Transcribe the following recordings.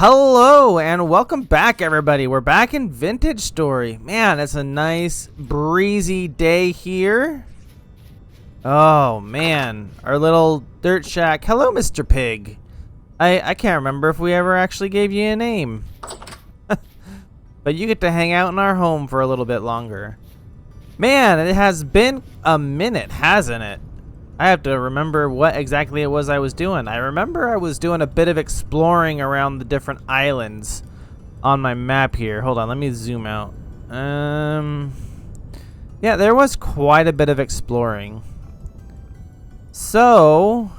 Hello and welcome back, everybody. We're back in Vintage Story. Man, it's a nice breezy day here. Oh man, our little dirt shack. Hello, Mr. Pig. I can't remember if we ever actually gave you a name. But you get to hang out in our home for a little bit longer. Man, it has been a minute, hasn't it? I have to remember what exactly it was I was doing. I remember I was doing a bit of exploring around the different islands on my map here. Hold on, let me zoom out. Yeah, there was quite a bit of exploring. So,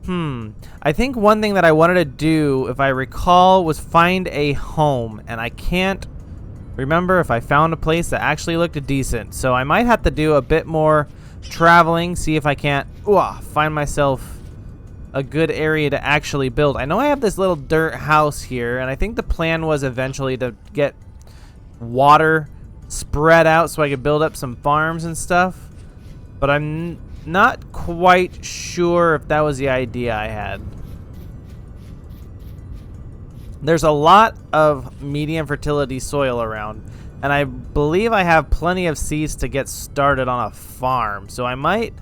I think one thing that I wanted to do, if I recall, was find a home, and I can't remember if I found a place that actually looked decent. So I might have to do a bit more traveling, see if I can't find myself a good area to actually build. I know I have this little dirt house here, and I think the plan was eventually to get water spread out so I could build up some farms and stuff, but I'm not quite sure if that was the idea I had. There's a lot of medium fertility soil around, and I believe I have plenty of seeds to get started on a farm. So I might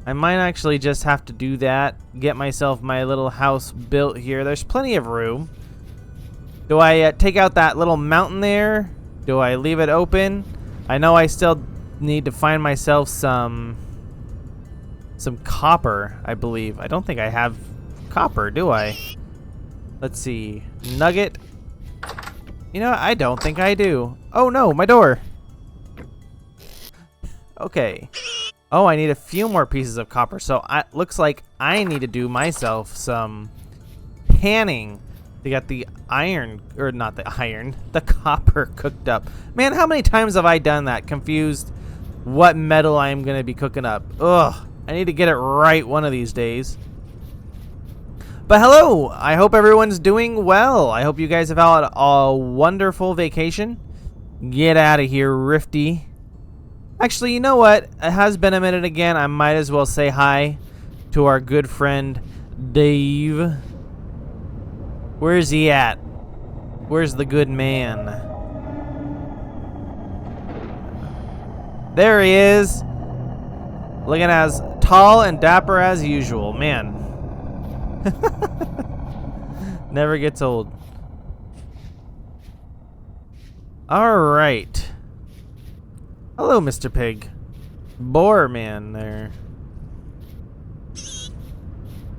actually just have to do that, get myself my little house built here. There's plenty of room. Do I take out that little mountain there? Do I leave it open? I know I still need to find myself some copper, I believe. I don't think I have copper, do I? Let's see. Nugget. You know, I don't think I do. Oh no, my door. Okay. Oh, I need a few more pieces of copper. So it looks like I need to do myself some panning to get the iron, or not the iron, the copper cooked up. Man, how many times have I done that? Confused what metal I am going to be cooking up. Ugh, I need to get it right one of these days. But hello, I hope everyone's doing well. I hope you guys have had a wonderful vacation. Get out of here, Rifty. Actually, you know what? It has been a minute again. I might as well say hi to our good friend, Dave. Where's he at? Where's the good man? There he is. Looking as tall and dapper as usual. Man. Never gets old. Alright. Hello, Mr. Pig. Boar man there.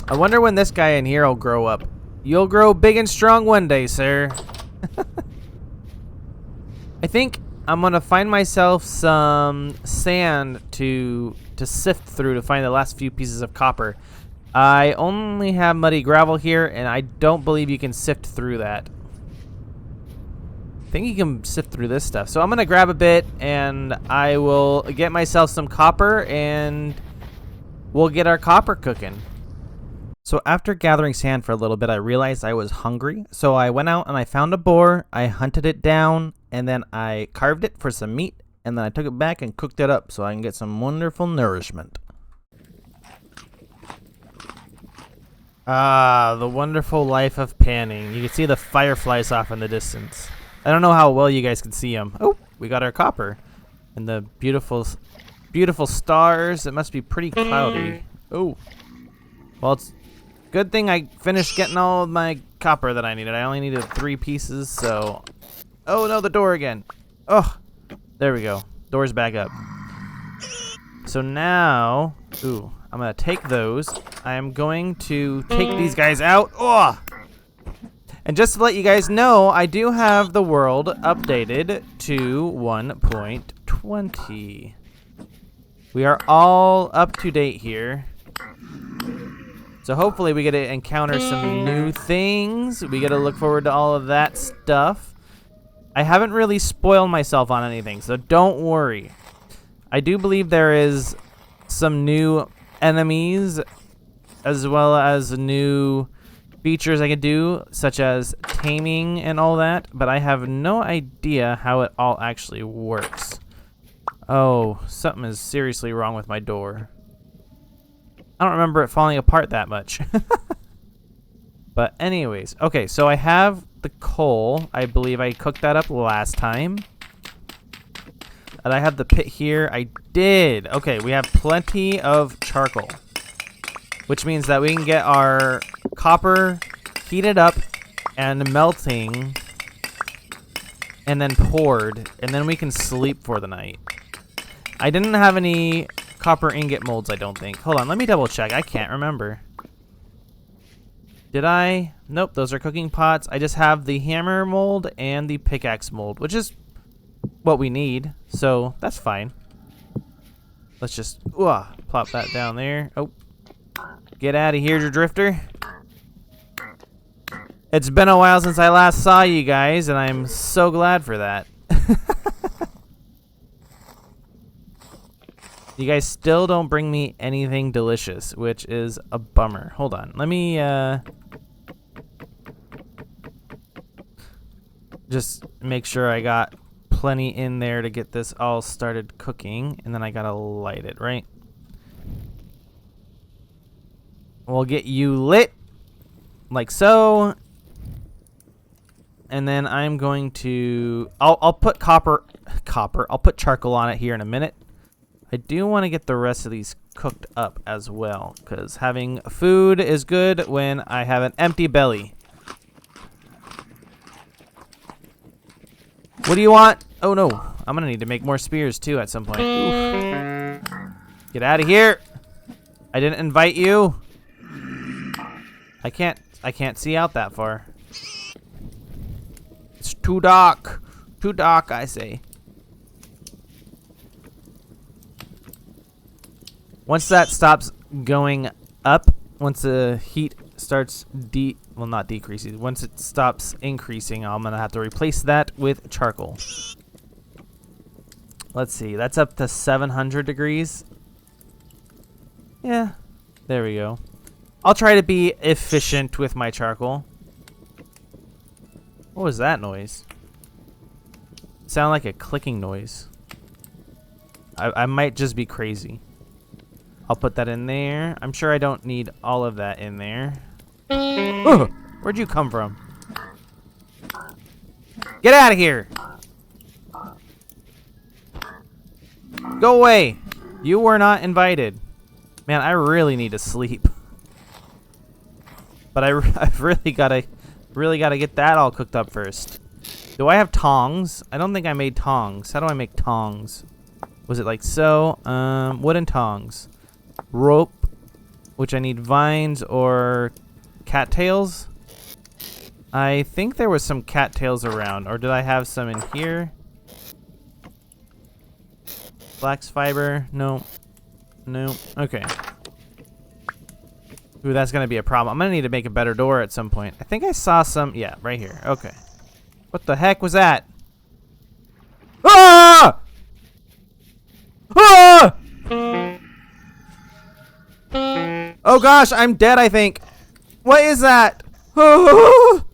I wonder when this guy in here will grow up. You'll grow big and strong one day, sir. I think I'm gonna find myself some sand to sift through to find the last few pieces of copper. I only have muddy gravel here, and I don't believe you can sift through that. I think you can sift through this stuff. So I'm going to grab a bit, and I will get myself some copper, and we'll get our copper cooking. So after gathering sand for a little bit, I realized I was hungry. So I went out and I found a boar, I hunted it down, and then I carved it for some meat, and then I took it back and cooked it up so I can get some wonderful nourishment. Ah, the wonderful life of panning. You can see the fireflies off in the distance. I don't know how well you guys can see them. Oh, we got our copper. And the beautiful, beautiful stars. It must be pretty cloudy. Oh. Well, it's a good thing I finished getting all of my copper that I needed. I only needed 3 pieces, so... Oh, no, the door again. Oh, there we go. Door's back up. So now... Ooh. I'm going to take those. I am going to take these guys out. Oh! And just to let you guys know, I do have the world updated to 1.20. We are all up to date here. So hopefully we get to encounter some new things. We get to look forward to all of that stuff. I haven't really spoiled myself on anything, so don't worry. I do believe there is some new enemies as well as new features I could do, such as taming and all that, but I have no idea how it all actually works. Oh, something is seriously wrong with my door. I don't remember it falling apart that much. But anyways, okay, so I have the coal. I believe I cooked that up last time. And I have the pit here. I did. Okay, we have plenty of charcoal, which means that we can get our copper heated up and melting and then poured, and then we can sleep for the night. I didn't have any copper ingot molds, I don't think. Hold on, let me double check. I can't remember. Did I? Nope, those are cooking pots. I just have the hammer mold and the pickaxe mold, which is what we need, so that's fine. Let's just plop that down there. Oh, get out of here, drifter. It's been a while since I last saw you guys, and I'm so glad for that. You guys still don't bring me anything delicious, which is a bummer. Hold on. Let me just make sure I got plenty in there to get this all started cooking, and then I gotta light it, right? We'll get you lit like so. And then I'm going to I'll put I'll put charcoal on it here in a minute. I do want to get the rest of these cooked up as well, because having food is good when I have an empty belly. What do you want? Oh no, I'm gonna need to make more spears too at some point. Oof. Get out of here. I didn't invite you. I can't see out that far. It's too dark. Too dark, I say. Once that stops going up, once the heat starts not decreasing, once it stops increasing, I'm gonna have to replace that with charcoal. Let's see, that's up to 700 degrees. Yeah, there we go. I'll try to be efficient with my charcoal. What was that noise? It sounded like a clicking noise. I might just be crazy. I'll put that in there. I'm sure I don't need all of that in there. Ugh, where'd you come from? Get out of here! Go away! You were not invited. Man, I really need to sleep. But I've really gotta get that all cooked up first. Do I have tongs? I don't think I made tongs. How do I make tongs? Was it like so? Wooden tongs. Rope, which I need vines or cattails. I think there was some cattails around, or did I have some in here? Flax fiber, no. No, okay. Ooh, that's gonna be a problem. I'm gonna need to make a better door at some point. I think I saw some, yeah, right here, okay. What the heck was that? Ah! Ah! Oh gosh, I'm dead, I think. What is that? Oh!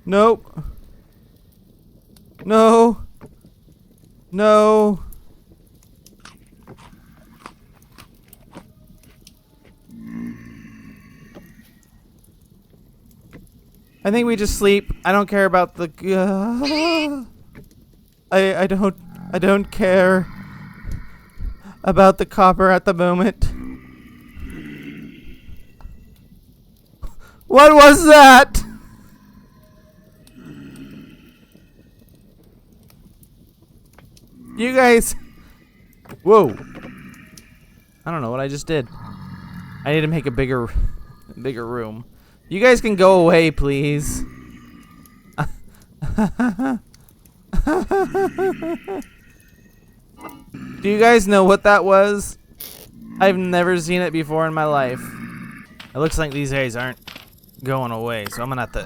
Nope. No. No. I think we just sleep. I don't care about the I don't care about the copper at the moment. What was that? You guys. Whoa. I don't know what I just did. I need to make a bigger room. You guys can go away, please. Do you guys know what that was? I've never seen it before in my life. It looks like these guys aren't going away, so I'm gonna have to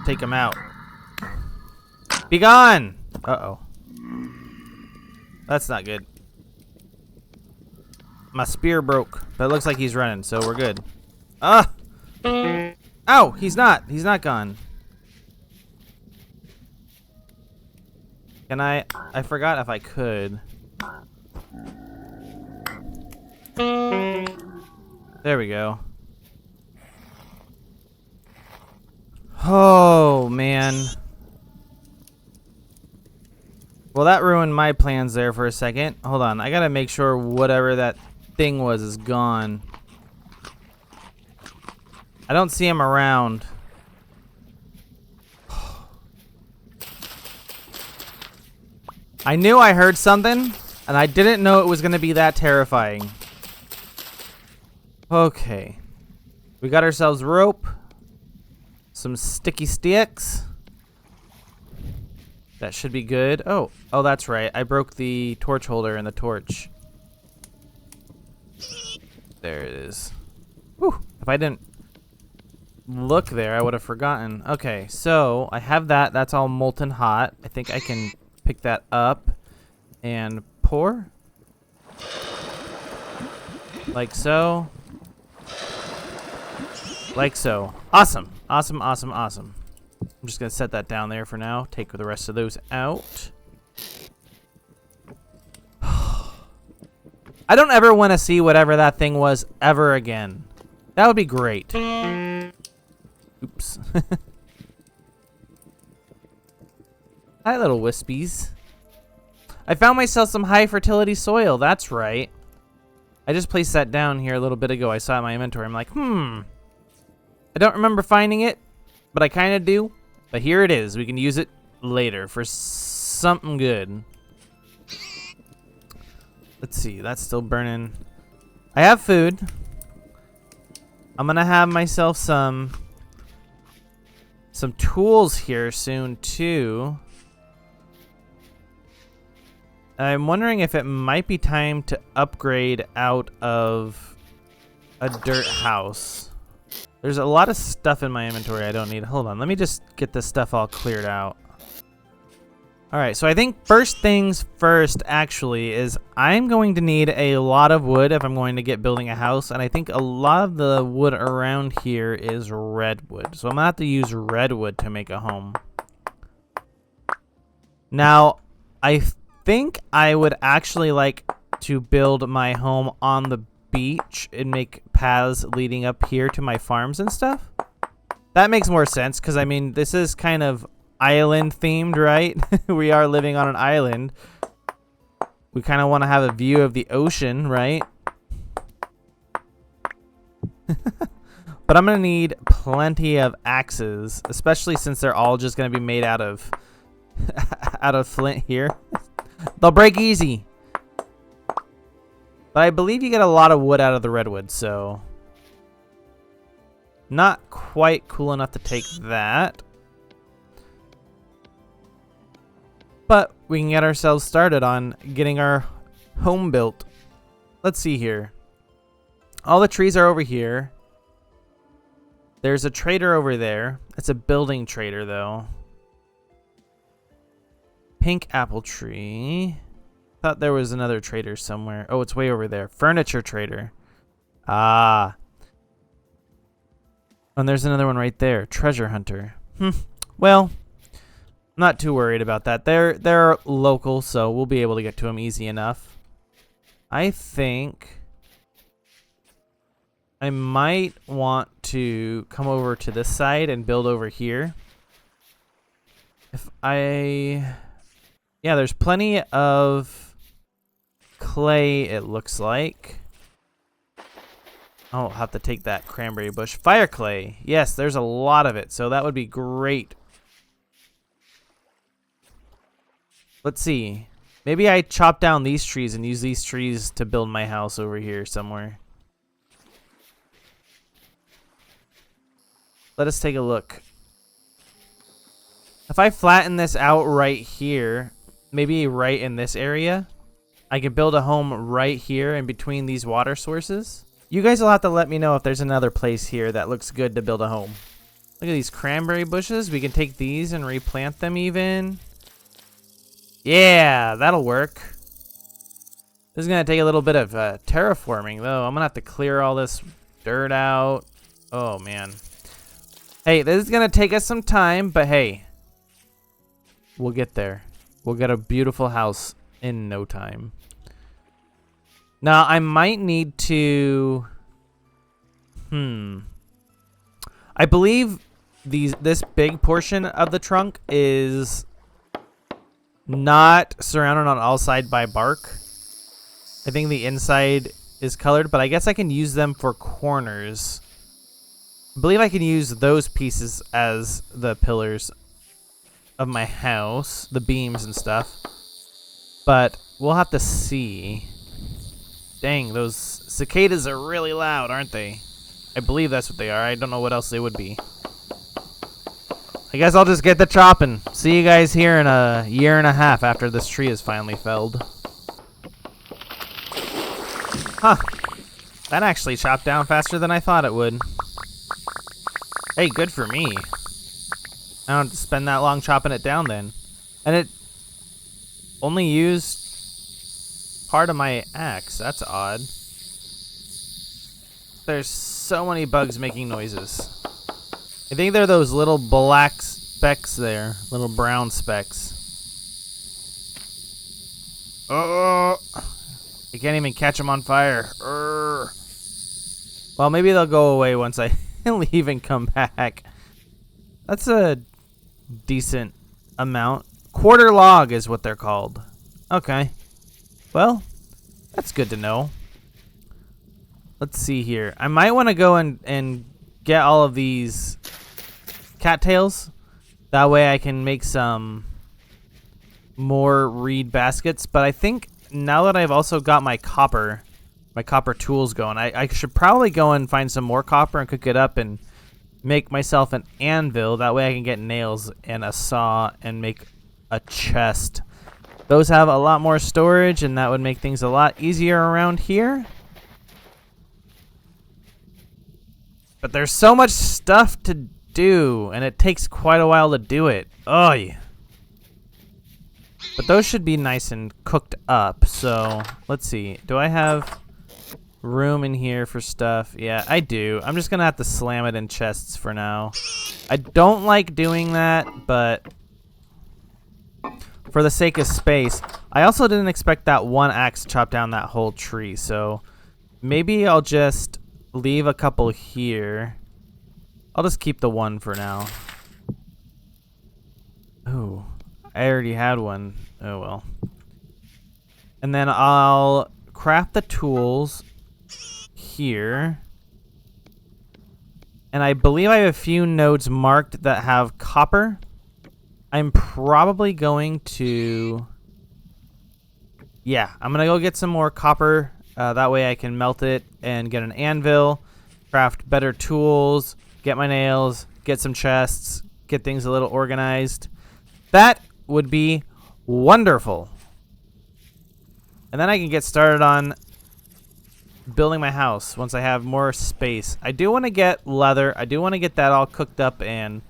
take them out. Be gone! Uh-oh. That's not good. My spear broke, but it looks like he's running, so we're good. Ah! Ow! He's not. He's not gone. Can I forgot if I could. There we go. Oh, man. Well, that ruined my plans there for a second. Hold on. I gotta make sure whatever that thing was is gone. I don't see him around. I knew I heard something, and I didn't know it was gonna be that terrifying. Okay. We got ourselves rope. Some sticky sticks. That should be good. Oh, that's right. I broke the torch holder in the torch. There it is. Whew. If I didn't look there, I would have forgotten. Okay, so I have that. That's all molten hot. I think I can pick that up and pour. Like so. Like so. Awesome. Awesome, awesome, awesome. I'm just going to set that down there for now. Take the rest of those out. I don't ever want to see whatever that thing was ever again. That would be great. Oops. Hi, little wispies. I found myself some high fertility soil. That's right. I just placed that down here a little bit ago. I saw it in my inventory. I'm like, I don't remember finding it, but I kind of do. But here it is. We can use it later for something good. Let's see. That's still burning. I have food. I'm going to have myself some tools here soon, too. I'm wondering if it might be time to upgrade out of a dirt house. There's a lot of stuff in my inventory I don't need. Hold on, let me just get this stuff all cleared out. Alright, so I think first things first, actually, is I'm going to need a lot of wood if I'm going to get building a house. And I think a lot of the wood around here is redwood. So I'm going to have to use redwood to make a home. Now, I think I would actually like to build my home on the beach and make paths leading up here to my farms and stuff. That makes more sense because, I mean, this is kind of island themed, right? We are living on an island. We kind of want to have a view of the ocean, right? But I'm going to need plenty of axes, especially since they're all just going to be made out of flint here. They'll break easy. But I believe you get a lot of wood out of the redwood, so not quite cool enough to take that. But we can get ourselves started on getting our home built. Let's see here. All the trees are over here. There's a trader over there. It's a building trader, though. Pink apple tree. Thought there was another trader somewhere. Oh, it's way over there. Furniture trader. Ah. And there's another one right there. Treasure hunter. Well, I'm not too worried about that. They're local, so we'll be able to get to them easy enough. I think I might want to come over to this side and build over here. Yeah, there's plenty of clay, it looks like. I'll have to take that cranberry bush. Fire clay. Yes, there's a lot of it, so that would be great. Let's see. Maybe I chop down these trees and use these trees to build my house over here somewhere. Let us take a look. If I flatten this out right here, maybe right in this area, I could build a home right here in between these water sources. You guys will have to let me know if there's another place here that looks good to build a home. Look at these cranberry bushes. We can take these and replant them even. Yeah, that'll work. This is going to take a little bit of terraforming, though. I'm going to have to clear all this dirt out. Oh, man. Hey, this is going to take us some time, but hey, we'll get there. We'll get a beautiful house in no time. Now, I might need to I believe this big portion of the trunk is not surrounded on all sides by bark. I think the inside is colored, but I guess I can use them for corners. I believe I can use those pieces as the pillars of my house, the beams and stuff. But we'll have to see. Dang, those cicadas are really loud, aren't they? I believe that's what they are. I don't know what else they would be. I guess I'll just get the chopping. See you guys here in a year and a half after this tree is finally felled. Huh. That actually chopped down faster than I thought it would. Hey, good for me. I don't have to spend that long chopping it down then. And it only used part of my axe. That's odd. There's so many bugs making noises. I think they're those little black specks there. Little brown specks. Oh! I can't even catch them on fire. Well, maybe they'll go away once I leave and come back. That's a decent amount. Quarter log is what they're called. Okay. Well, that's good to know. Let's see here. I might want to go and get all of these cattails. That way I can make some more reed baskets. But I think now that I've also got my copper tools going, I should probably go and find some more copper and cook it up and make myself an anvil. That way I can get nails and a saw and make a chest. Those have a lot more storage, and that would make things a lot easier around here. But there's so much stuff to do, and it takes quite a while to do it. Oh, yeah. But those should be nice and cooked up. So let's see. Do I have room in here for stuff? Yeah, I do. I'm just going to have to slam it in chests for now. I don't like doing that, but for the sake of space. I also didn't expect that one axe to chop down that whole tree. So maybe I'll just leave a couple here. I'll just keep the one for now. Ooh, I already had one. Oh well. And then I'll craft the tools here. And I believe I have a few nodes marked that have copper. I'm probably going to... Yeah, I'm going to go get some more copper. That way I can melt it and get an anvil, craft better tools, get my nails, get some chests, get things a little organized. That would be wonderful. And then I can get started on building my house once I have more space. I do want to get leather. I do want to get that all cooked up and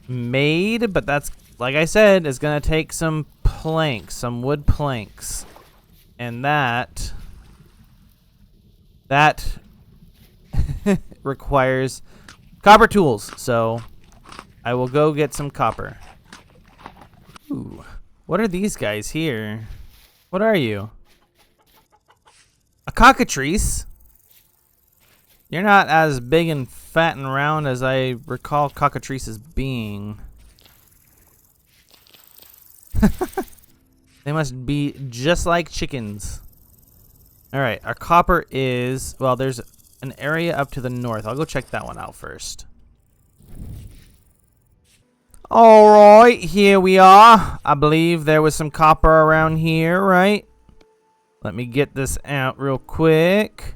made, but that's, like I said, is going to take some planks, some wood planks. And that requires copper tools. So I will go get some copper. Ooh, what are these guys here? What are you? A cockatrice? You're not as big and fat and round as I recall cockatrices being. They must be just like chickens. Alright, our copper is... Well, there's an area up to the north. I'll go check that one out first. Alright, here we are. I believe there was some copper around here, right? Let me get this out real quick.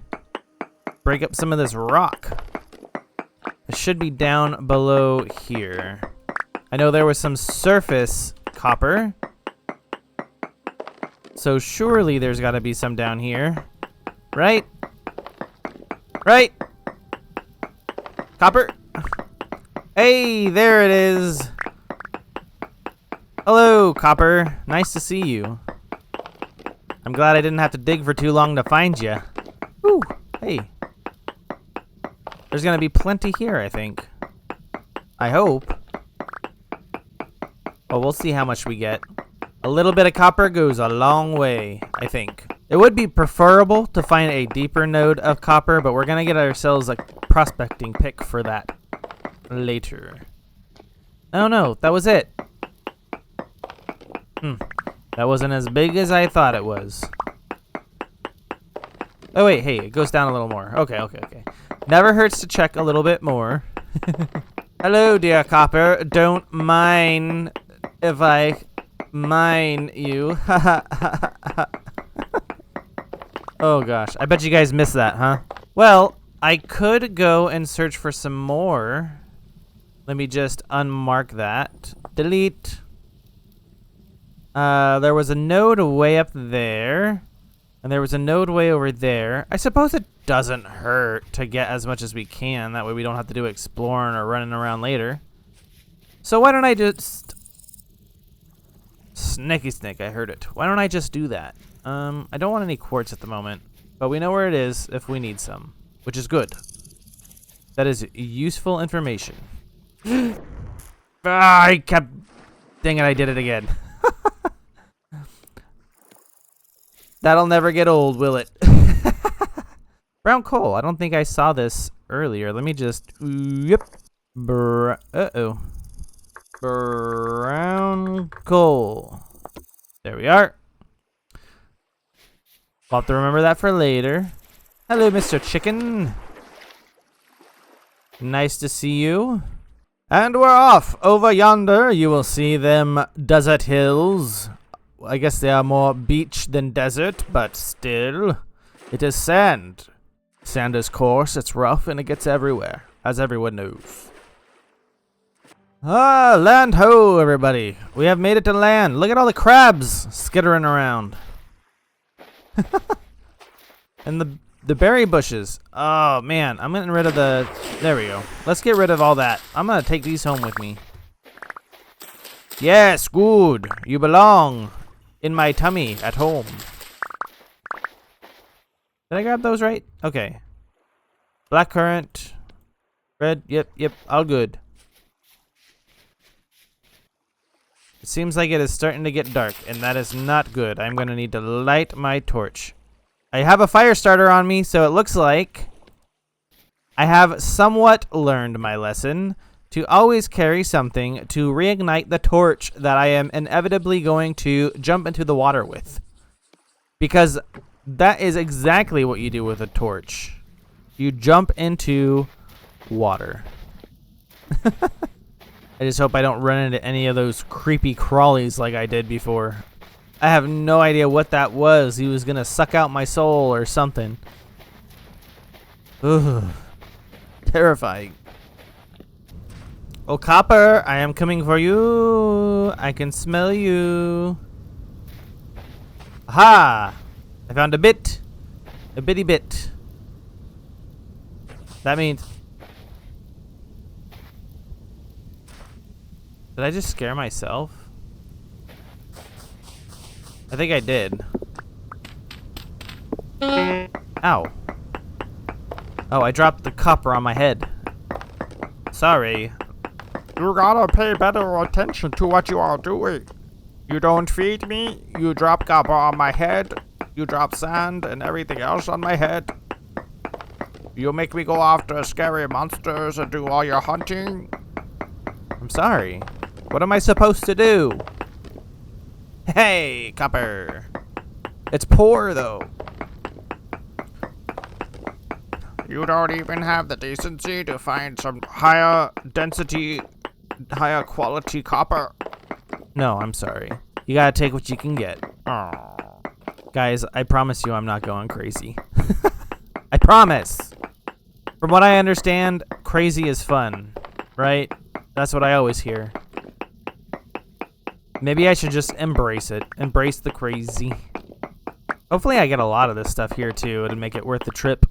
Break up some of this rock. It should be down below here. I know there was some surface copper. So surely there's got to be some down here. Right? Right? Copper? Hey, there it is. Hello, copper. Nice to see you. I'm glad I didn't have to dig for too long to find you. Woo, hey. There's going to be plenty here, I think. I hope. Well, we'll see how much we get. A little bit of copper goes a long way, I think. It would be preferable to find a deeper node of copper, but we're going to get ourselves a prospecting pick for that later. Oh no, that was it. That wasn't as big as I thought it was. Oh wait, hey, it goes down a little more. Okay. Never hurts to check a little bit more. Hello, dear copper. Don't mind if I mine you. Oh gosh, I bet you guys missed that, huh? Well, I could go and search for some more. Let me just unmark that. Delete. There was a node way up there. And there was a node way over there. I suppose it doesn't hurt to get as much as we can. That way we don't have to do exploring or running around later. So why don't I just... Snicky snake, I heard it. Why don't I just do that? I don't want any quartz at the moment. But we know where it is if we need some. Which is good. That is useful information. I kept... Dang it, I did it again. That'll never get old, will it? Brown coal. I don't think I saw this earlier. Let me just... Yep. Uh-oh. Brown coal. There we are. I'll have to remember that for later. Hello, Mr. Chicken. Nice to see you. And we're off. Over yonder, you will see them desert hills. I guess they are more beach than desert, but still, it is sand. Sand is coarse, it's rough, and it gets everywhere, as everyone knows. Ah, land ho, everybody. We have made it to land. Look at all the crabs skittering around. And the berry bushes. Oh, man, I'm getting rid of the... There we go. Let's get rid of all that. I'm going to take these home with me. Yes, good. You belong in my tummy at home. Did I grab those right? Okay. Blackcurrant. Red. Yep, all good. It seems like it is starting to get dark, and that is not good. I'm going to need to light my torch. I have a fire starter on me, so it looks like I have somewhat learned my lesson to always carry something to reignite the torch that I am inevitably going to jump into the water with. Because that is exactly what you do with a torch. You jump into water. I just hope I don't run into any of those creepy crawlies like I did before. I have no idea what that was. He was gonna suck out my soul or something. Ugh. Terrifying. Oh, copper, I am coming for you. I can smell you. Aha! I found a bit. A bitty bit. That means... Did I just scare myself? I think I did. Ow. Oh, I dropped the copper on my head. Sorry. You gotta pay better attention to what you are doing. You don't feed me, you drop copper on my head, you drop sand and everything else on my head. You make me go after scary monsters and do all your hunting. I'm sorry. What am I supposed to do? Hey, copper. It's poor, though. You don't even have the decency to find some higher density, higher quality copper. No, I'm sorry. You gotta take what you can get. Oh. Guys, I promise you I'm not going crazy. I promise. From what I understand, crazy is fun, right? That's what I always hear. Maybe I should just embrace it. Embrace the crazy. Hopefully I get a lot of this stuff here too. It'll make it worth the trip.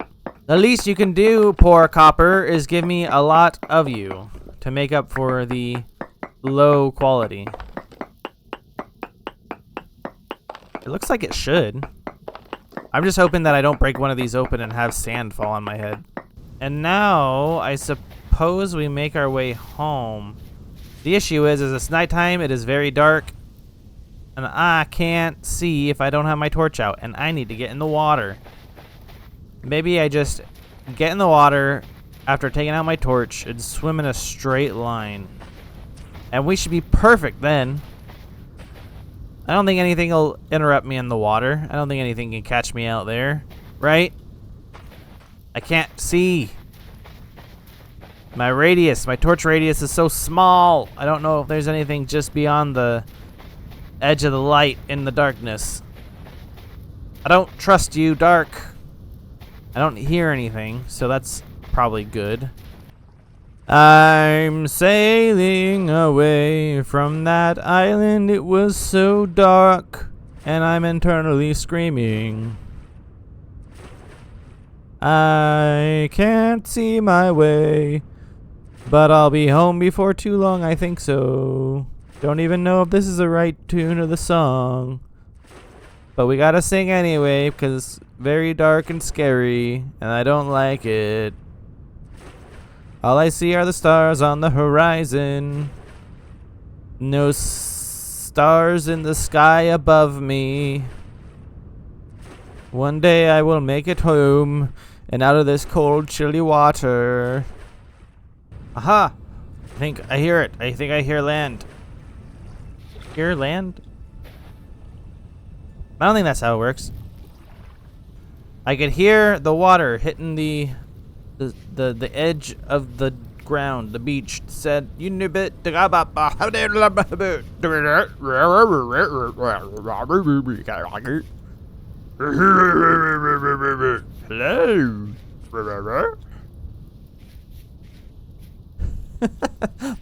The least you can do, poor copper, is give me a lot of you to make up for the low quality. It looks like it should. I'm just hoping that I don't break one of these open and have sand fall on my head. And now, I suppose we make our way home. The issue is it's nighttime, it is very dark, And I can't see if I don't have my torch out. And I need to get in the water. Maybe I just get in the water after taking out my torch and swim in a straight line. And we should be perfect then. I don't think anything will interrupt me in the water. I don't think anything can catch me out there. Right? I can't see. My radius, my torch radius is so small. I don't know if there's anything just beyond the edge of the light in the darkness. I don't trust you, dark. I don't hear anything, so that's probably good. I'm sailing away from that island. It was so dark, and I'm internally screaming. I can't see my way, but I'll be home before too long, I think so. Don't even know if this is the right tune of the song. But we gotta sing anyway, because it's very dark and scary, and I don't like it. All I see are the stars on the horizon. No stars in the sky above me. One day I will make it home, and out of this cold, chilly water. Aha! I think I hear it. I think I hear land. Hear land? I don't think that's how it works. I could hear the water hitting the edge of the ground, the beach. It said, "You knew bit hello."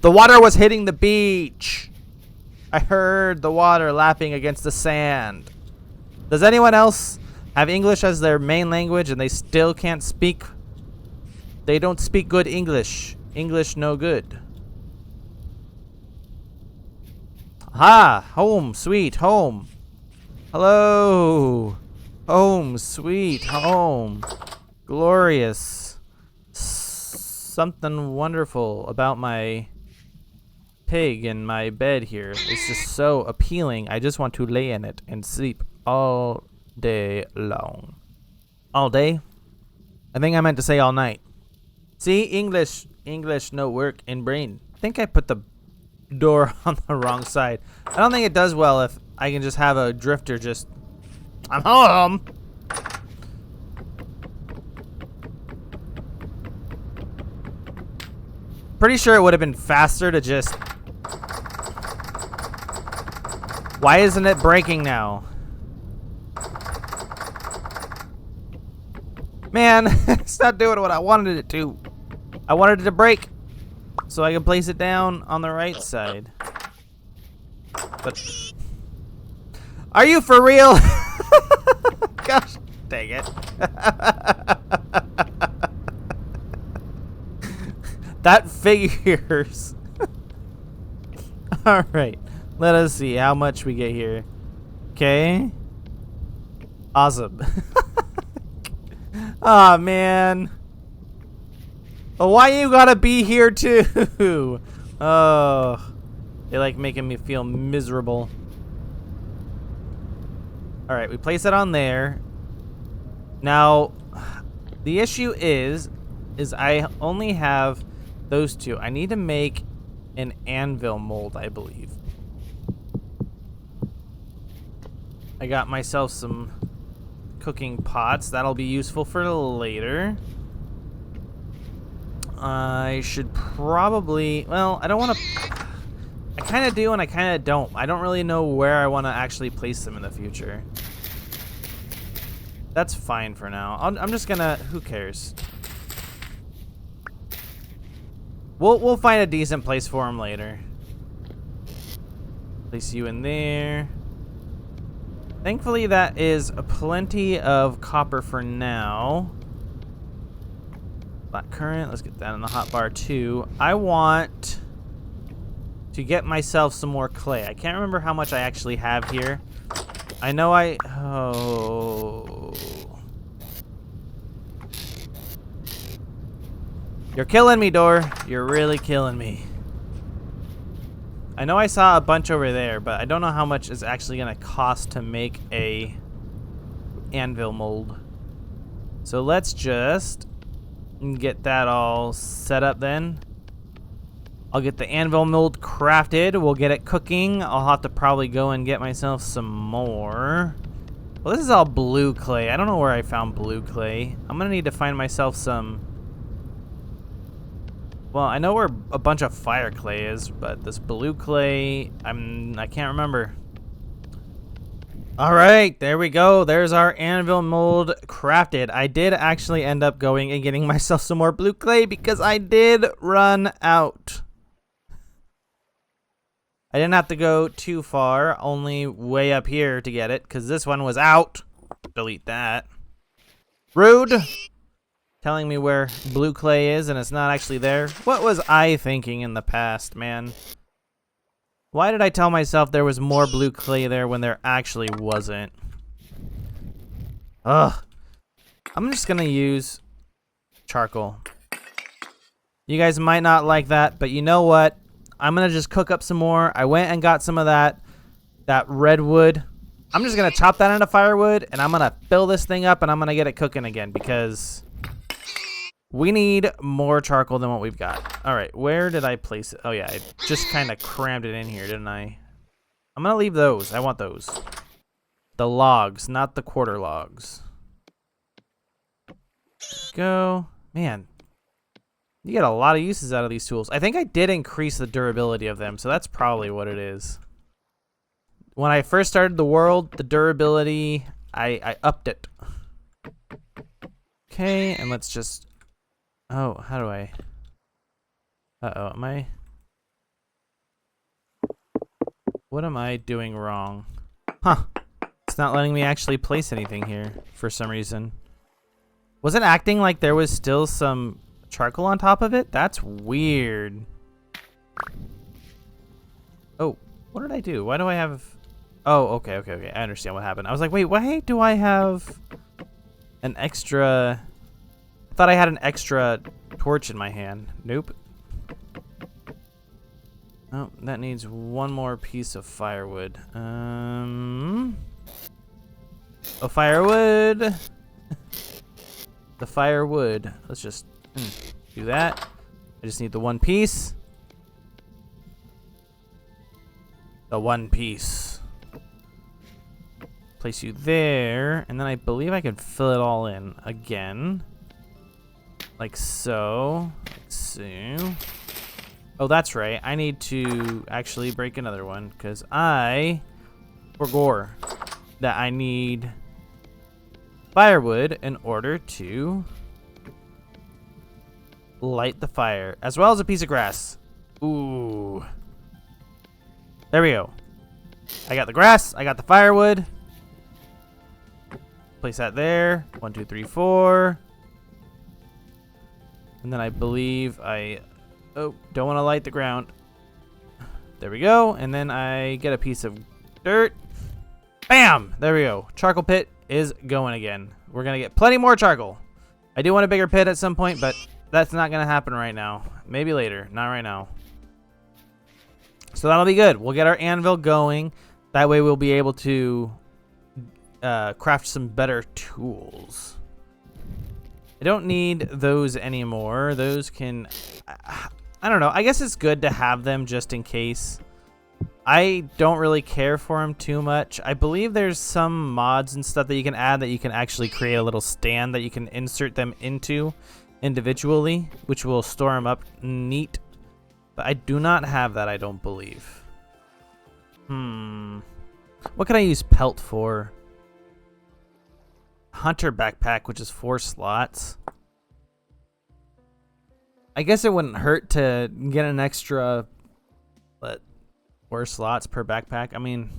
The water was hitting the beach. I heard the water lapping against the sand. Does anyone else have English as their main language and they still can't speak? They don't speak good English. English no good. Ha! Home, sweet home. Hello. Home, sweet home. Glorious. Something wonderful about my pig in my bed here. It's just so appealing. I just want to lay in it and sleep all day long. All day? I think I meant to say all night. See, English no work in brain. I think I put the door on the wrong side. I don't think it does well if I can just have a drifter just, I'm home. Pretty sure it would have been faster to just... Why isn't it breaking now? Man, it's not doing what I wanted it to. I wanted it to break so I can place it down on the right side. But... Are you for real? Gosh, dang it. That figures. Alright, let us see how much we get here. Okay. Awesome. Aw, man. Oh, why you gotta be here too? Oh, they like making me feel miserable. Alright, we place it on there. Now, the issue is I only have those two. I need to make an anvil mold, I believe. I got myself some cooking pots. That'll be useful for later. I should probably... Well, I don't want to... I kind of do and I kind of don't. I don't really know where I want to actually place them in the future. That's fine for now. I'm just gonna... Who cares? We'll find a decent place for them later. Place you in there. Thankfully, that is plenty of copper for now. Black currant. Let's get that in the hotbar too. I want to get myself some more clay. I can't remember how much I actually have here. I know I... Oh... You're killing me, door. You're really killing me. I know I saw a bunch over there, but I don't know how much it's actually going to cost to make a anvil mold. So let's just get that all set up then. I'll get the anvil mold crafted. We'll get it cooking. I'll have to probably go and get myself some more. Well, this is all blue clay. I don't know where I found blue clay. I'm going to need to find myself some... Well, I know where a bunch of fire clay is, but this blue clay, I can't remember. All right, there we go. There's our anvil mold crafted. I did actually end up going and getting myself some more blue clay because I did run out. I didn't have to go too far, only way up here to get it because this one was out. Delete that. Rude. Telling me where blue clay is and it's not actually there. What was I thinking in the past, man? Why did I tell myself there was more blue clay there when there actually wasn't? Ugh. I'm just gonna use charcoal. You guys might not like that, but you know what? I'm gonna just cook up some more. I went and got some of that redwood. I'm just gonna chop that into firewood and I'm gonna fill this thing up and I'm gonna get it cooking again because we need more charcoal than what we've got. All right, where did I place it? Oh yeah, I just kind of crammed it in here, didn't I? I'm gonna leave those. I want those. The logs, not the quarter logs. Go. Man, you get a lot of uses out of these tools. I think I did increase the durability of them, so that's probably what it is. When I first started the world, the durability, I upped it. Okay, and let's just... Oh, how do I... Uh-oh, am I... What am I doing wrong? Huh. It's not letting me actually place anything here for some reason. Was it acting like there was still some charcoal on top of it? That's weird. Oh, what did I do? Why do I have... Oh, okay. I understand what happened. I was like, wait, why do I have an extra... I thought I had an extra torch in my hand. Nope. Oh, that needs one more piece of firewood. Oh, firewood. The firewood. Let's just do that. I just need the one piece. The one piece. Place you there, and then I believe I can fill it all in again. Like so. Like so. Oh, that's right. I need to actually break another one because I forgot that I need firewood in order to light the fire, as well as a piece of grass. Ooh. There we go. I got the grass. I got the firewood. Place that there. 1, 2, 3, 4. And then I believe I... Oh, don't want to light the ground. There we go. And then I get a piece of dirt. Bam! There we go. Charcoal pit is going again. We're going to get plenty more charcoal. I do want a bigger pit at some point, but that's not going to happen right now. Maybe later. Not right now. So that'll be good. We'll get our anvil going. That way we'll be able to craft some better tools. I don't need those anymore. Those can... I don't know. I guess it's good to have them just in case. I don't really care for them too much. I believe there's some mods and stuff that you can add that you can actually create a little stand that you can insert them into individually, which will store them up neat. But I do not have that, I don't believe. What can I use pelt for? Hunter backpack, which is 4 slots. I guess it wouldn't hurt to get an extra 4 slots per backpack. I mean,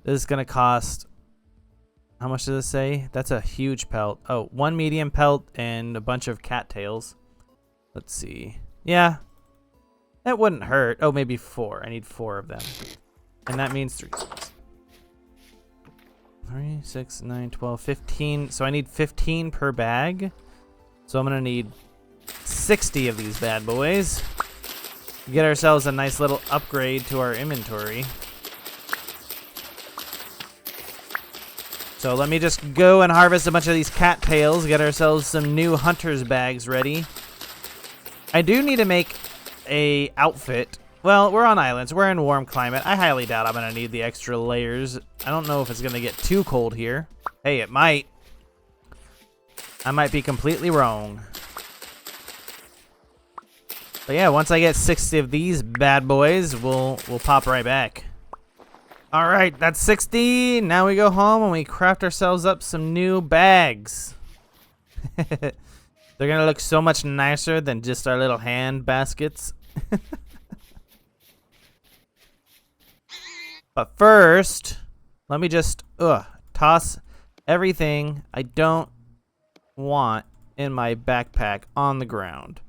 this is gonna cost, how much does it say? That's a huge pelt. Oh, 1 medium pelt and a bunch of cattails. Let's see. Yeah, that wouldn't hurt. Oh, maybe 4. I need 4 of them, and that means 3 slots. 3, 6, 9, 12, 15. So I need 15 per bag. So I'm gonna need 60 of these bad boys. Get ourselves a nice little upgrade to our inventory. So let me just go and harvest a bunch of these cattails, get ourselves some new hunter's bags ready. I do need to make a outfit. Well, we're on islands. We're in warm climate. I highly doubt I'm going to need the extra layers. I don't know if it's going to get too cold here. Hey, it might. I might be completely wrong. But yeah, once I get 60 of these bad boys, we'll pop right back. All right, that's 60. Now we go home and we craft ourselves up some new bags. They're going to look so much nicer than just our little hand baskets. But first, let me just toss everything I don't want in my backpack on the ground.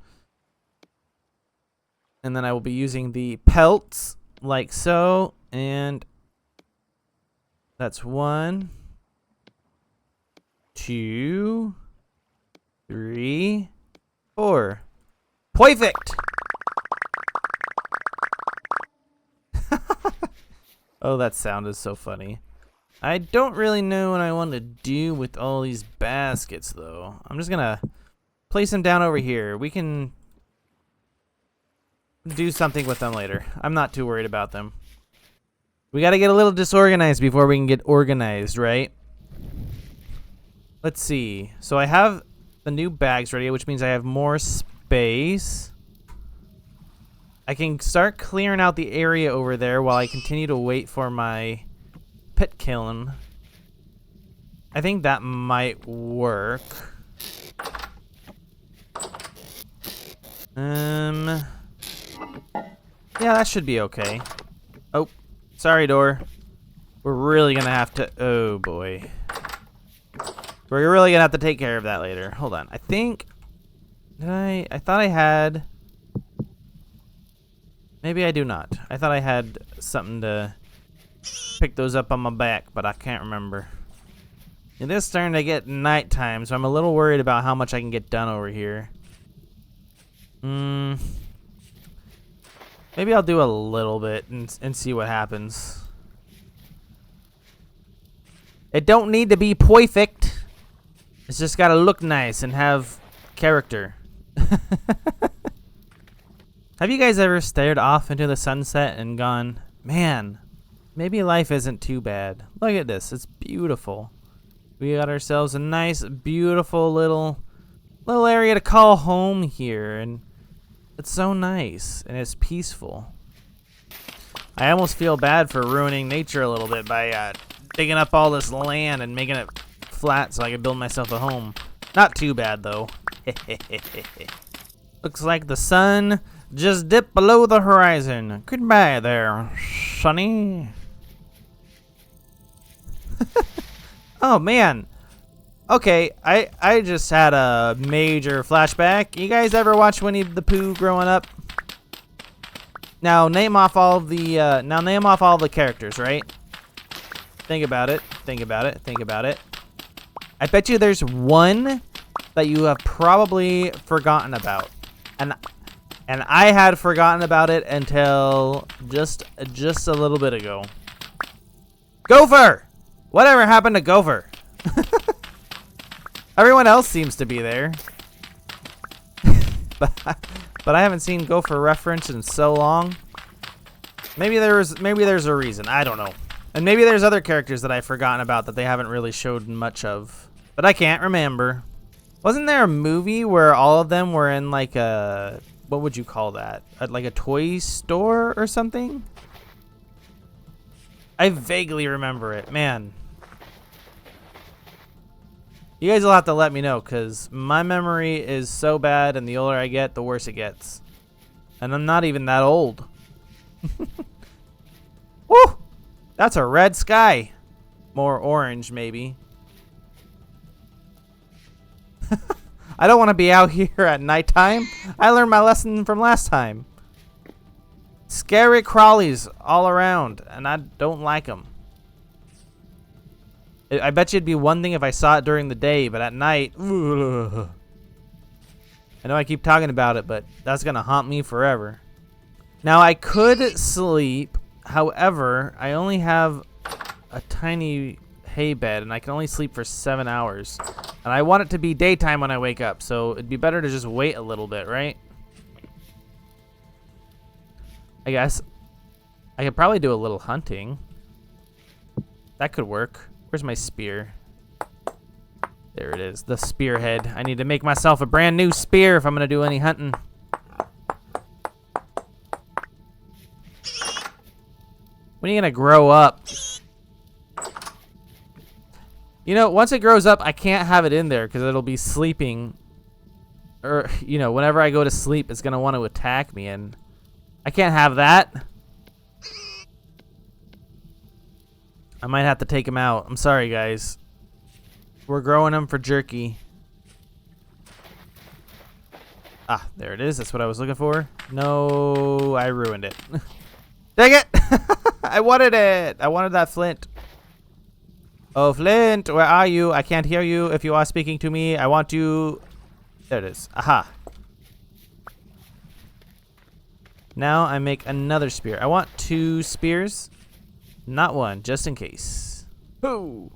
And then I will be using the pelts like so. And that's 1, 2, 3, 4. Perfect! Oh, that sound is so funny. I don't really know what I want to do with all these baskets, though. I'm just gonna place them down over here. We can do something with them later. I'm not too worried about them. We gotta get a little disorganized before we can get organized, right? Let's see. So I have the new bags ready, which means I have more space. I can start clearing out the area over there while I continue to wait for my pit kiln. I think that might work. Yeah, that should be okay. Oh, sorry, door. We're really gonna have to. Oh boy, we're really gonna have to take care of that later. Hold on. I think. Did I? I thought I had. Maybe I do not. I thought I had something to pick those up on my back, but I can't remember. It is starting to get nighttime, so I'm a little worried about how much I can get done over here. Maybe I'll do a little bit and see what happens. It don't need to be perfect. It's just gotta look nice and have character. Have you guys ever stared off into the sunset and gone, man, maybe life isn't too bad. Look at this. It's beautiful. We got ourselves a nice, beautiful little area to call home here, and it's so nice and it's peaceful. I almost feel bad for ruining nature a little bit by digging up all this land and making it flat so I can build myself a home. Not too bad though. Looks like the sun just dipped below the horizon. Goodbye there, Sonny. Oh man. Okay, I just had a major flashback. You guys ever watch Winnie the Pooh growing up? Now name off all the characters, right? Think about it. Think about it. Think about it. I bet you there's one that you have probably forgotten about. And I had forgotten about it until just a little bit ago. Gopher! Whatever happened to Gopher? Everyone else seems to be there. but I haven't seen Gopher referenced in so long. Maybe there's a reason. I don't know. And maybe there's other characters that I've forgotten about that they haven't really showed much of. But I can't remember. Wasn't there a movie where all of them were in like a, what would you call that? Like a toy store or something? I vaguely remember it. Man. You guys will have to let me know because my memory is so bad and the older I get, the worse it gets. And I'm not even that old. Woo! That's a red sky. More orange, maybe. I don't want to be out here at nighttime. I learned my lesson from last time. Scary crawlies all around, and I don't like them. I bet you it'd be one thing if I saw it during the day, but at night, ugh. I know I keep talking about it, but that's gonna haunt me forever. Now I could sleep. However, I only have a tiny hay bed and I can only sleep for 7 hours. And I want it to be daytime when I wake up. So it'd be better to just wait a little bit, right? I guess. I could probably do a little hunting. That could work. Where's my spear? There it is, the spearhead. I need to make myself a brand new spear if I'm gonna do any hunting. When are you gonna grow up? You know, once it grows up, I can't have it in there because it'll be sleeping. Or, you know, whenever I go to sleep, it's gonna want to attack me, and I can't have that. I might have to take him out. I'm sorry, guys. We're growing them for jerky. Ah, there it is. That's what I was looking for. No, I ruined it. Dang it! I wanted it. I wanted that flint. Oh, Flint, where are you? I can't hear you. If you are speaking to me, I want you. There it is. Aha. Now I make another spear. I want 2 spears. Not 1, just in case. Ooh.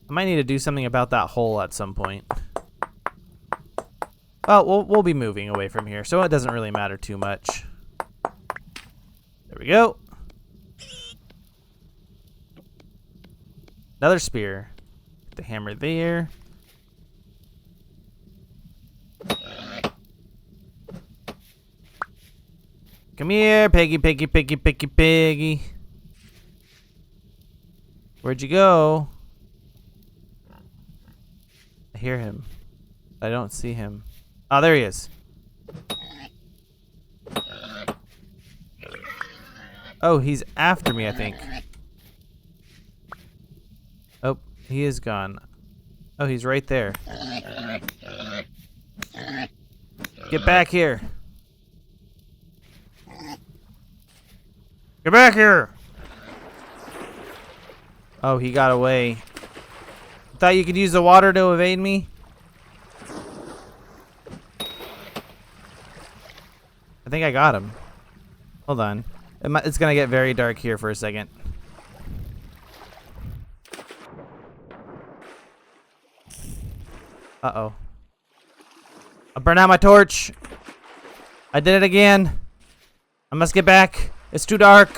I might need to do something about that hole at some point. Well, we'll be moving away from here, so it doesn't really matter too much. There we go. Another spear. Put the hammer there. Come here, piggy, piggy, piggy, piggy, piggy. Where'd you go? I hear him. I don't see him. Oh, there he is. Oh, he's after me, I think. Oh, he is gone. Oh, he's right there. Get back here. Get back here. Oh, he got away. Thought you could use the water to evade me? I think I got him. Hold on. It's gonna get very dark here for a second. Uh-oh. I burned out my torch. I did it again. I must get back. It's too dark.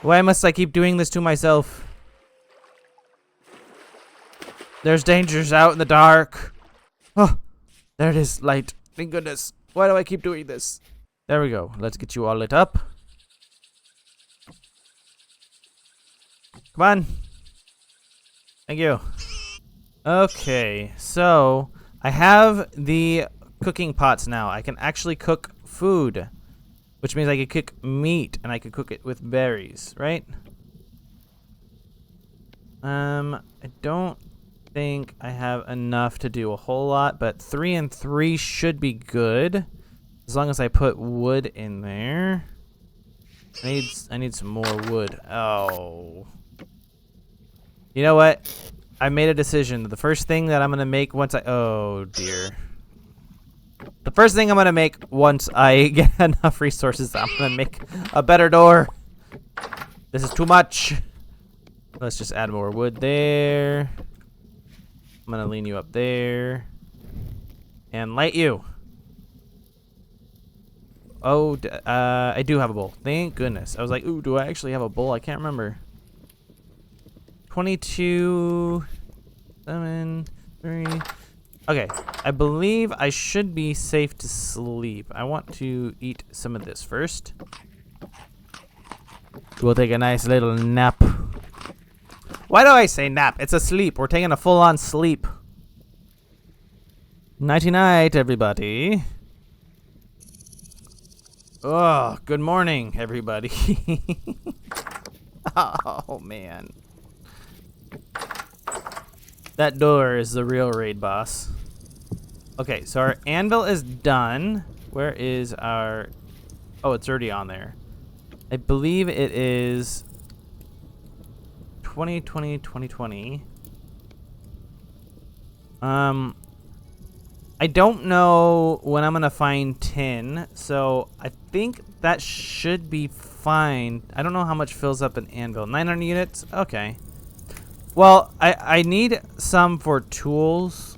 Why must I keep doing this to myself? There's dangers out in the dark. Oh, there it is, light. Thank goodness. Why do I keep doing this? There we go. Let's get you all lit up. Come on. Thank you. Okay, so I have the cooking pots now. I can actually cook food, which means I could cook meat and I could cook it with berries, right? I don't think I have enough to do a whole lot, but 3 and 3 should be good as long as I put wood in there. I need some more wood. Oh. You know what? I made a decision. The first thing that I'm gonna make once I oh dear. The first thing I'm gonna make once I get enough resources, I'm gonna make a better door. This is too much. Let's just add more wood there. I'm gonna lean you up there. And light you. Oh, I do have a bowl. Thank goodness. I was like, ooh, do I actually have a bowl? I can't remember. 22, 7, 3. Okay, I believe I should be safe to sleep. I want to eat some of this first. We'll take a nice little nap. Why do I say nap? It's a sleep. We're taking a full-on sleep. Nighty-night, everybody. Oh, good morning, everybody. Oh, man. That door is the real raid boss. Okay, so our anvil is done. Where is our... Oh, it's already on there. I believe it is 2020, 2020. I don't know when I'm gonna find tin, so I think that should be fine. I don't know how much fills up an anvil. 900 units? Okay. Well, I need some for tools.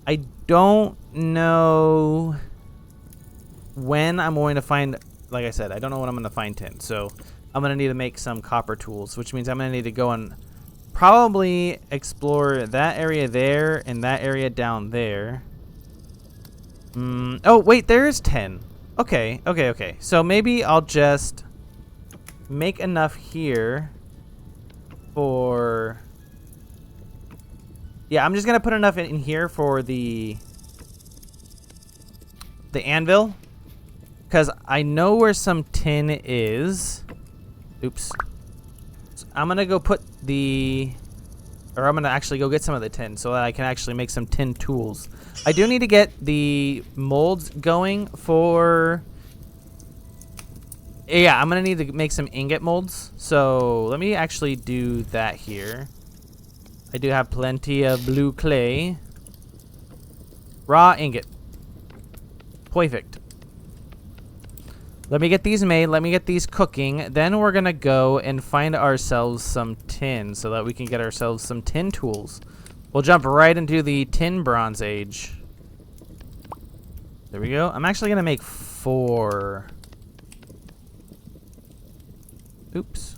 I don't know when I'm going to find, like I said, I don't know when I'm going to find tin. So I'm going to need to make some copper tools, which means I'm going to need to go and probably explore that area there and that area down there. Oh, wait, there is 10. Okay, okay, okay. So maybe I'll just make enough here for... Yeah, I'm just going to put enough in here for the anvil. Because I know where some tin is. Oops. So I'm going to go put the... Or I'm going to actually go get some of the tin so that I can actually make some tin tools. I do need to get the molds going for... Yeah, I'm going to need to make some ingot molds. So let me actually do that here. I do have plenty of blue clay. Raw ingot. Perfect. Let me get these made. Let me get these cooking. Then we're going to go and find ourselves some tin so that we can get ourselves some tin tools. We'll jump right into the tin bronze age. There we go. I'm actually going to make 4. Oops.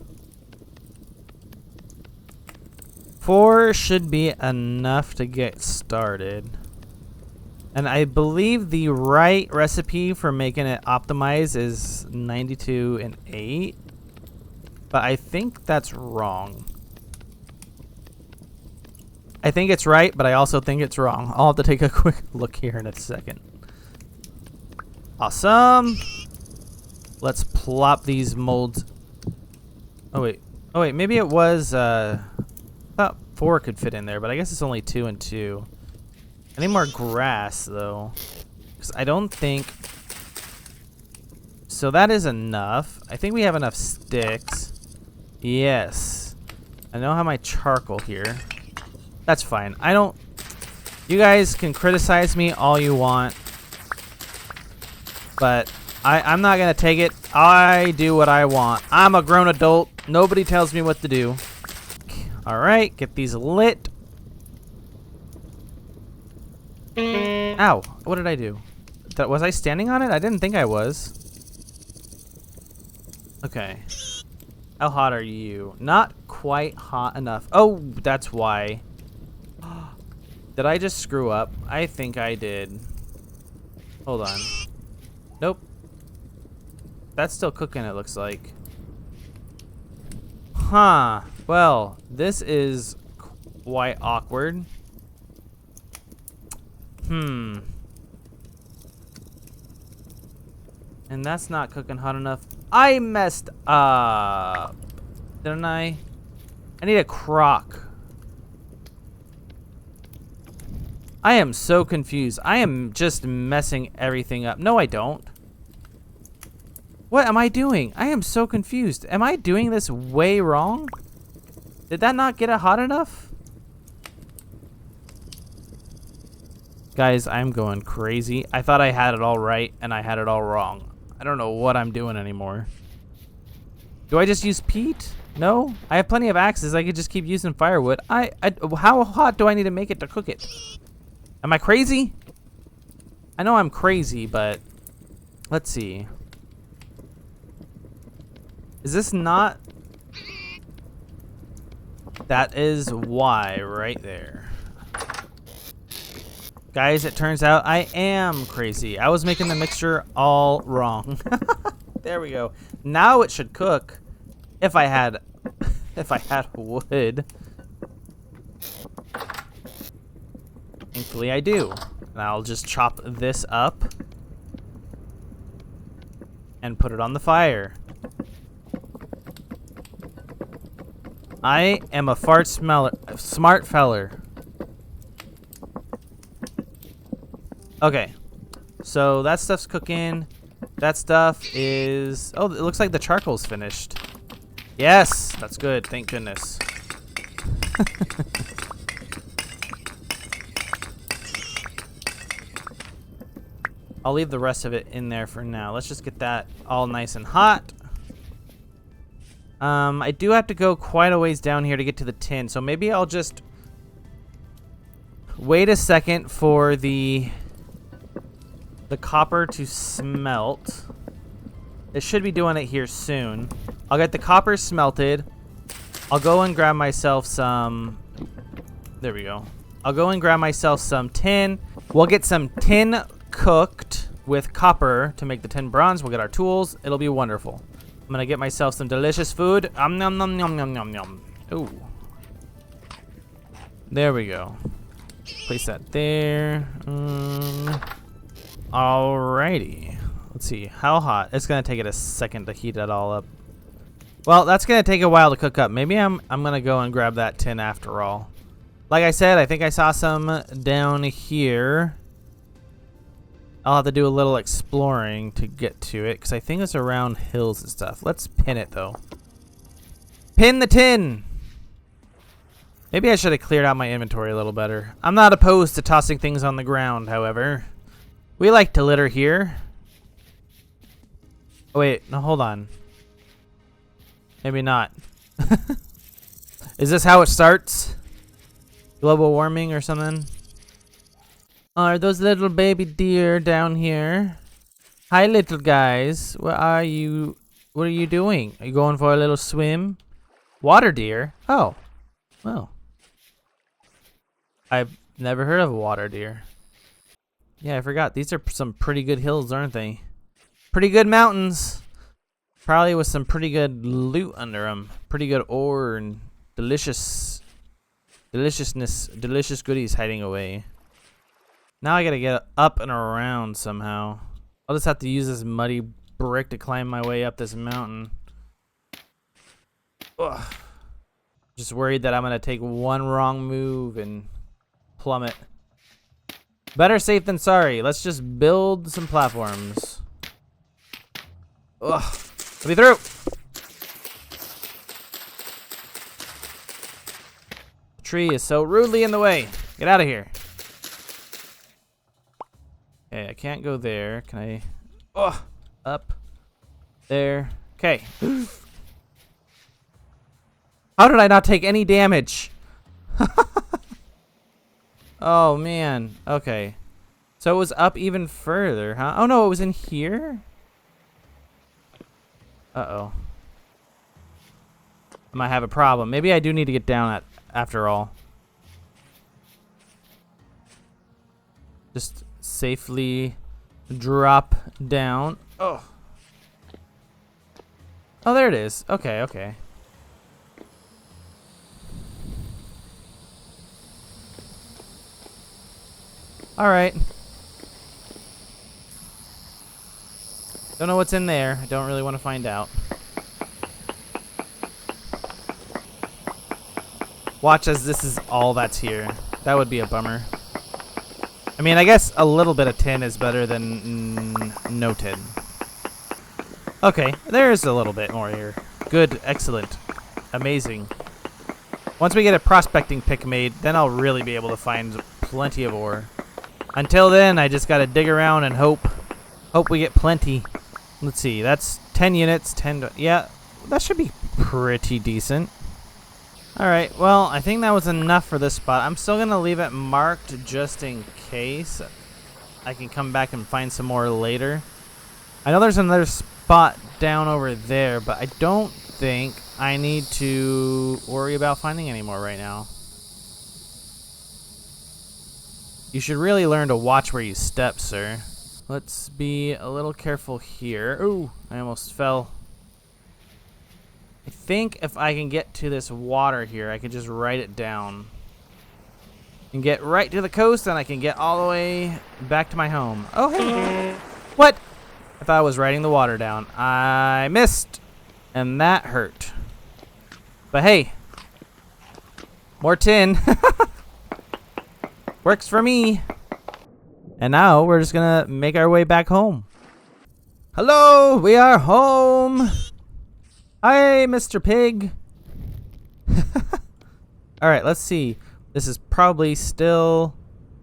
4 should be enough to get started. And I believe the right recipe for making it optimize is 92 and 8. But I think that's wrong. I think it's right, but I also think it's wrong. I'll have to take a quick look here in a second. Awesome. Let's plop these molds. Oh, wait. Oh, wait. Maybe it was... I thought 4 could fit in there, but I guess it's only 2 and 2. I need more grass, though. Because I don't think... So that is enough. I think we have enough sticks. Yes. I don't have my charcoal here. That's fine. I don't... You guys can criticize me all you want. But I'm not going to take it. I do what I want. I'm a grown adult. Nobody tells me what to do. Alright, get these lit. Ow, what did I do? Was I standing on it? I didn't think I was. Okay. How hot are you? Not quite hot enough. Oh, that's why. Did I just screw up? I think I did. Hold on. Nope. That's still cooking, it looks like. Huh. Well, this is quite awkward. And that's not cooking hot enough. I messed up. Didn't I? I need a crock. I am so confused. I am just messing everything up. No, I don't. What am I doing? I am so confused. Am I doing this way wrong? Did that not get it hot enough? Guys, I'm going crazy. I thought I had it all right, and I had it all wrong. I don't know what I'm doing anymore. Do I just use peat? No? I have plenty of axes. I could just keep using firewood. How hot do I need to make it to cook it? Am I crazy? I know I'm crazy, but... Let's see. Is this not... That is why right there. Guys, it turns out I am crazy. I was making the mixture all wrong. There we go. Now it should cook if I had wood. Thankfully I do. And I'll just chop this up and put it on the fire. I am a smart feller. Okay, so that stuff's cooking. That stuff is... Oh, it looks like the charcoal's finished. Yes, that's good. Thank goodness. I'll leave the rest of it in there for now. Let's just get that all nice and hot. I do have to go quite a ways down here to get to the tin, so maybe I'll just wait a second for the copper to smelt. It should be doing it here soon. I'll get the copper smelted. I'll go and grab myself some... There we go. I'll go and grab myself some tin. We'll get some tin cooked with copper to make the tin bronze. We'll get our tools. It'll be wonderful. I'm gonna get myself some delicious food. Nom nom nom nom nom nom nom. Ooh. There we go. Place that there. Alrighty. Let's see. How hot? It's gonna take it a second to heat it all up. Well, that's gonna take a while to cook up. Maybe I'm gonna go and grab that tin after all. Like I said, I think I saw some down here. I'll have to do a little exploring to get to it, because I think it's around hills and stuff. Let's pin it, though. Pin the tin! Maybe I should have cleared out my inventory a little better. I'm not opposed to tossing things on the ground, however. We like to litter here. Oh, wait. No, hold on. Maybe not. Is this how it starts? Global warming or something? Are those little baby deer down here? Hi, little guys. What are you doing? Are you going for a little swim? Water deer? Oh. Well. I've never heard of a water deer. Yeah, I forgot. These are some pretty good hills, aren't they? Pretty good mountains. Probably with some pretty good loot under them. Pretty good ore and delicious goodies hiding away. Now I gotta get up and around somehow. I'll just have to use this muddy brick to climb my way up this mountain. Ugh. Just worried that I'm gonna take one wrong move and plummet. Better safe than sorry. Let's just build some platforms. Ugh. Let me through. The tree is so rudely in the way. Get out of here. Okay, I can't go there. Can I? Oh, up. There. Okay. How did I not take any damage? Oh, man. Okay. So it was up even further, huh? Oh, no, it was in here? Uh-oh. I might have a problem. Maybe I do need to get down after all. Just safely drop down. Oh. Oh, there it is. Okay, okay. All right. Don't know what's in there. I don't really want to find out. Watch as this is all that's here. That would be a bummer. I mean, I guess a little bit of tin is better than no tin. Okay, there's a little bit more here. Good, excellent, amazing. Once we get a prospecting pick made, then I'll really be able to find plenty of ore. Until then, I just gotta dig around and hope we get plenty. Let's see, that's 10 units, 10, yeah, that should be pretty decent. Alright, well, I think that was enough for this spot. I'm still gonna leave it marked just in case. I can come back and find some more later. I know there's another spot down over there, but I don't think I need to worry about finding any more right now. You should really learn to watch where you step, sir. Let's be a little careful here. Ooh, I almost fell. I think if I can get to this water here, I can just write it down. And get right to the coast, and I can get all the way back to my home. Oh, hey. What? I thought I was writing the water down. I missed. And that hurt. But hey. More tin. Works for me. And now we're just gonna make our way back home. Hello, we are home. Hi, Mr. Pig. All right, let's see. This is probably still...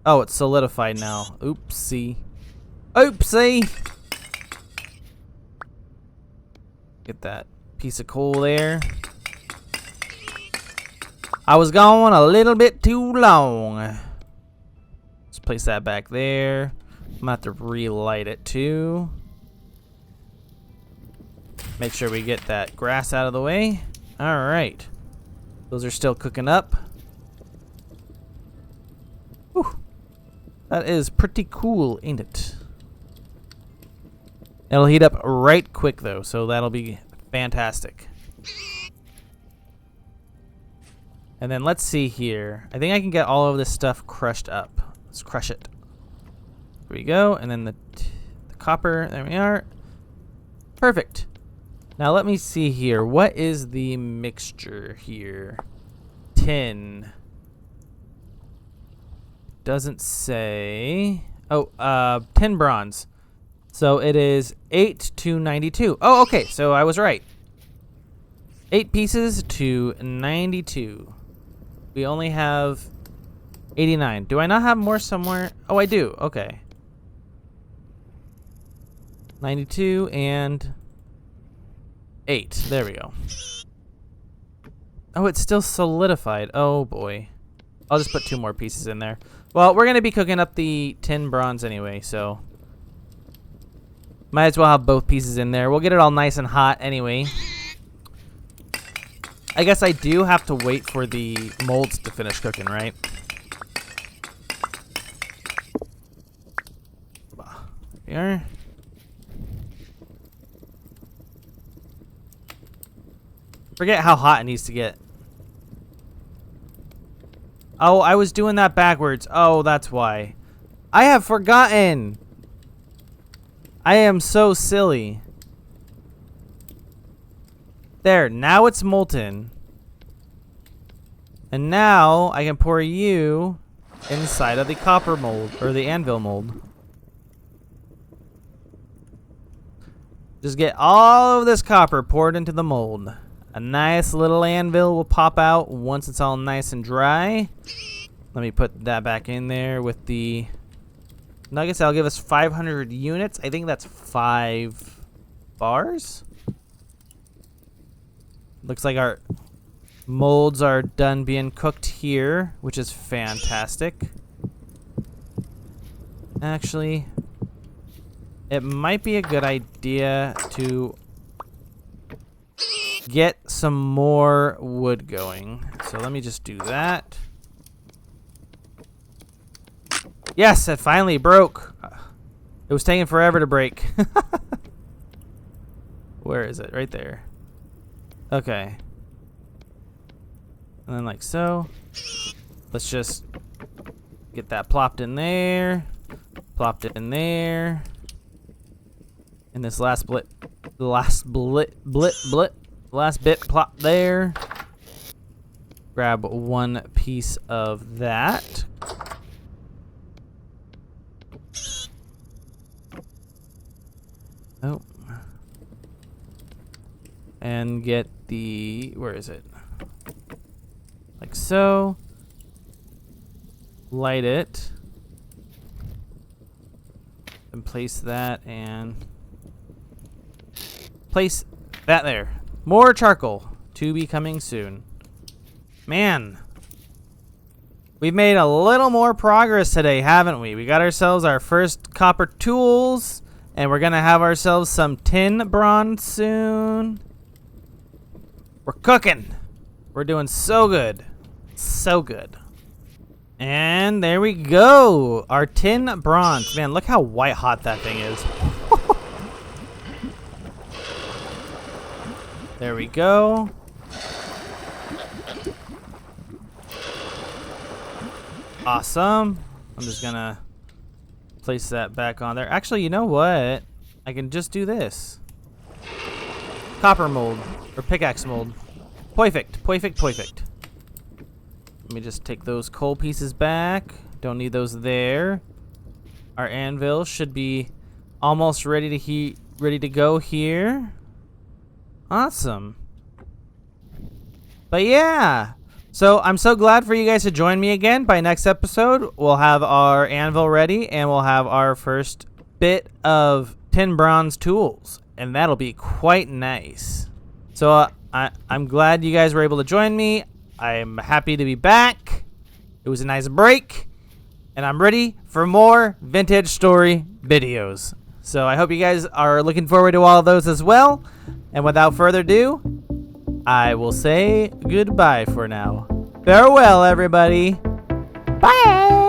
Oh, it's solidified now. Oopsie. Oopsie. Get that piece of coal there. I was going a little bit too long. Let's place that back there. I'm gonna have to relight it too. Make sure we get that grass out of the way. All right. Those are still cooking up. Whew. That is pretty cool, ain't it? It'll heat up right quick though, so that'll be fantastic. And then let's see here. I think I can get all of this stuff crushed up. Let's crush it. Here we go. And then the copper. There we are. Perfect. Now let me see here. What is the mixture here? Tin. Doesn't say. Oh, 10 bronze. So it is 8 to 92. Oh, okay. So I was right. 8 pieces to 92. We only have 89. Do I not have more somewhere? Oh, I do. Okay. 92 and 8. There we go. Oh, it's still solidified. Oh, boy. I'll just put 2 more pieces in there. Well, we're going to be cooking up the tin bronze anyway, so might as well have both pieces in there. We'll get it all nice and hot anyway. I guess I do have to wait for the molds to finish cooking, right? Here. Forget how hot it needs to get. Oh, I was doing that backwards. Oh, that's why. I have forgotten. I am so silly. There, now it's molten. And now I can pour you inside of the copper mold, or the anvil mold. Just get all of this copper poured into the mold. A nice little anvil will pop out once it's all nice and dry. Let me put that back in there with the nuggets. That'll give us 500 units. I think that's 5 bars. Looks like our molds are done being cooked here, which is fantastic. Actually, it might be a good idea to get some more wood going. So let me just do that. Yes, it finally broke. It was taking forever to break. Where is it? Right there. Okay. And then like so. Let's just get that plopped in there. Plopped it in there. And this last blit, the last last bit plop there. Grab 1 piece of that. Oh. And get the, where is it? Like so. Light it. And place that and place that there. More charcoal to be coming soon. Man. We've made a little more progress today, haven't we? We got ourselves our first copper tools. And we're going to have ourselves some tin bronze soon. We're cooking. We're doing so good. So good. And there we go. Our tin bronze. Man, look how white hot that thing is. There we go. Awesome. I'm just going to place that back on there. Actually, you know what? I can just do this. Copper mold. Or pickaxe mold. Perfect. Perfect. Perfect. Let me just take those coal pieces back. Don't need those there. Our anvil should be almost ready to go here. Awesome. But yeah. So I'm so glad for you guys to join me again. By next episode, we'll have our anvil ready and we'll have our first bit of 10 bronze tools, and that'll be quite nice. So I'm glad you guys were able to join me. I'm happy to be back. It was a nice break, and I'm ready for more vintage story videos. So I hope you guys are looking forward to all of those as well. And without further ado, I will say goodbye for now. Farewell, everybody. Bye.